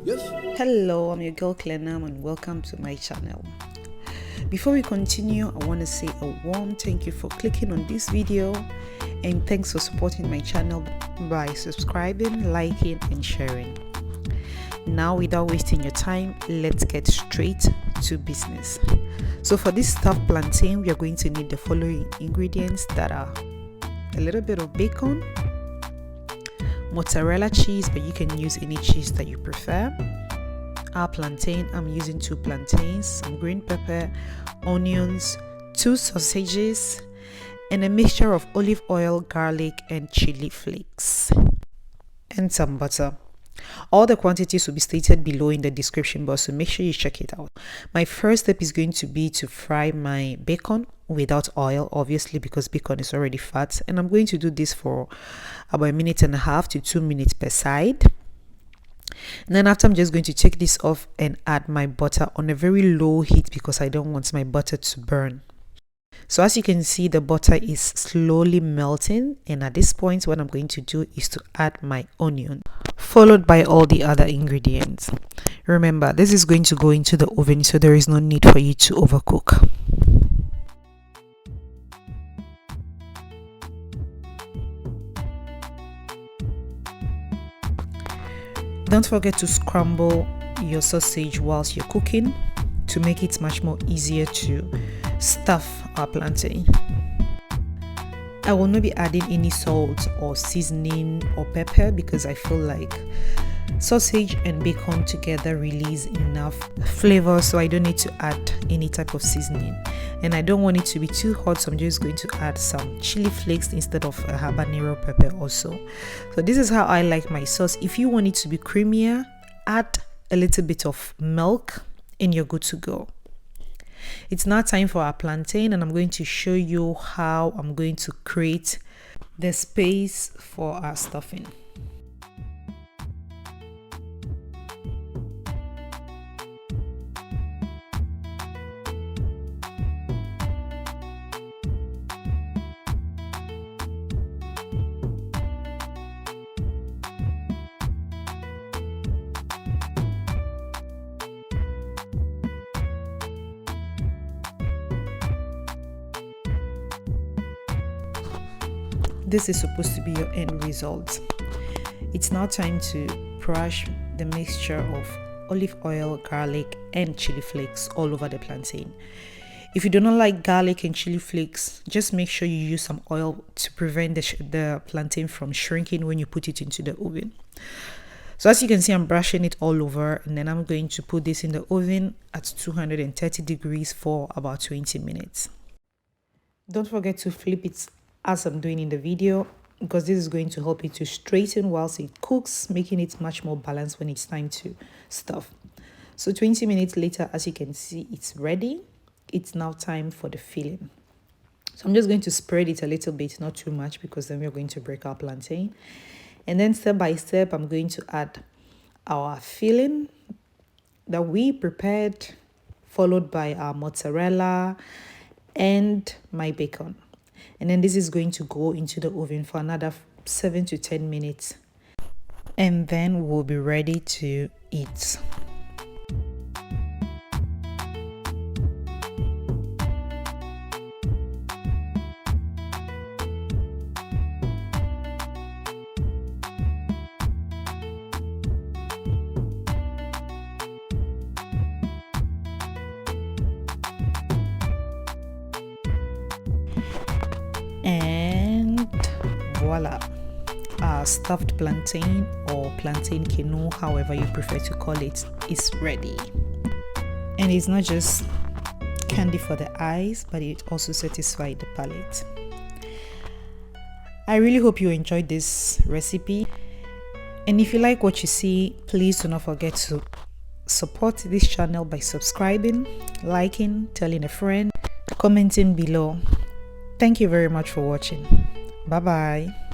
Yes. Hello, I'm your girl Clenam and welcome to my channel. Before we continue, I want to say a warm thank you for clicking on this video and thanks for supporting my channel by subscribing, liking and sharing. Now, without wasting your time, let's get straight to business. So for this stuffed plantain, we are going to need the following ingredients that are a little bit of bacon, mozzarella cheese, but you can use any cheese that you prefer. Our plantain, I'm using 2 plantains, some green pepper, onions, 2 sausages, and a mixture of olive oil, garlic, and chili flakes, and some butter. All the quantities will be stated below in the description box, so make sure you check it out. My first step is going to be to fry my bacon without oil, obviously, because bacon is already fat, and I'm going to do this for about 1.5 to 2 minutes per side. And then after, I'm just going to take this off and add my butter on a very low heat because I don't want my butter to burn. So as you can see, the butter is slowly melting, and at this point what I'm going to do is to add my onion, followed by all the other ingredients. Remember, this is going to go into the oven, so there is no need for you to overcook. Don't forget to scramble your sausage whilst you're cooking to make it much more easier to stuff our plantain. I will not be adding any salt or seasoning or pepper because I feel like sausage and bacon together release enough flavor, so I don't need to add any type of seasoning. And I don't want it to be too hot, so I'm just going to add some chili flakes instead of a habanero pepper also. So this is how I like my sauce. If you want it to be creamier, add a little bit of milk and you're good to go. It's now time for our plantain, and I'm going to show you how I'm going to create the space for our stuffing. This is supposed to be your end result. It's now time to brush the mixture of olive oil, garlic and chili flakes all over the plantain. If you do not like garlic and chili flakes, just make sure you use some oil to prevent the plantain from shrinking when you put it into the oven. So as you can see, I'm brushing it all over, and then I'm going to put this in the oven at 230 degrees for about 20 minutes. Don't forget to flip it as I'm doing in the video, because this is going to help it to straighten whilst it cooks, making it much more balanced when it's time to stuff. So 20 minutes later, as you can see, it's ready. It's now time for the filling. So I'm just going to spread it a little bit, not too much, because then we're going to break our plantain. And then step by step, I'm going to add our filling that we prepared, followed by our mozzarella and my bacon. And then this is going to go into the oven for another 7 to 10 minutes. And then we'll be ready to eat. And voila, our stuffed plantain or plantain canoe, however you prefer to call it, is ready. And it's not just candy for the eyes, but it also satisfies the palate. I really hope you enjoyed this recipe, and if you like what you see, please do not forget to support this channel by subscribing, liking, telling a friend, commenting below. Thank you very much for watching. Bye bye.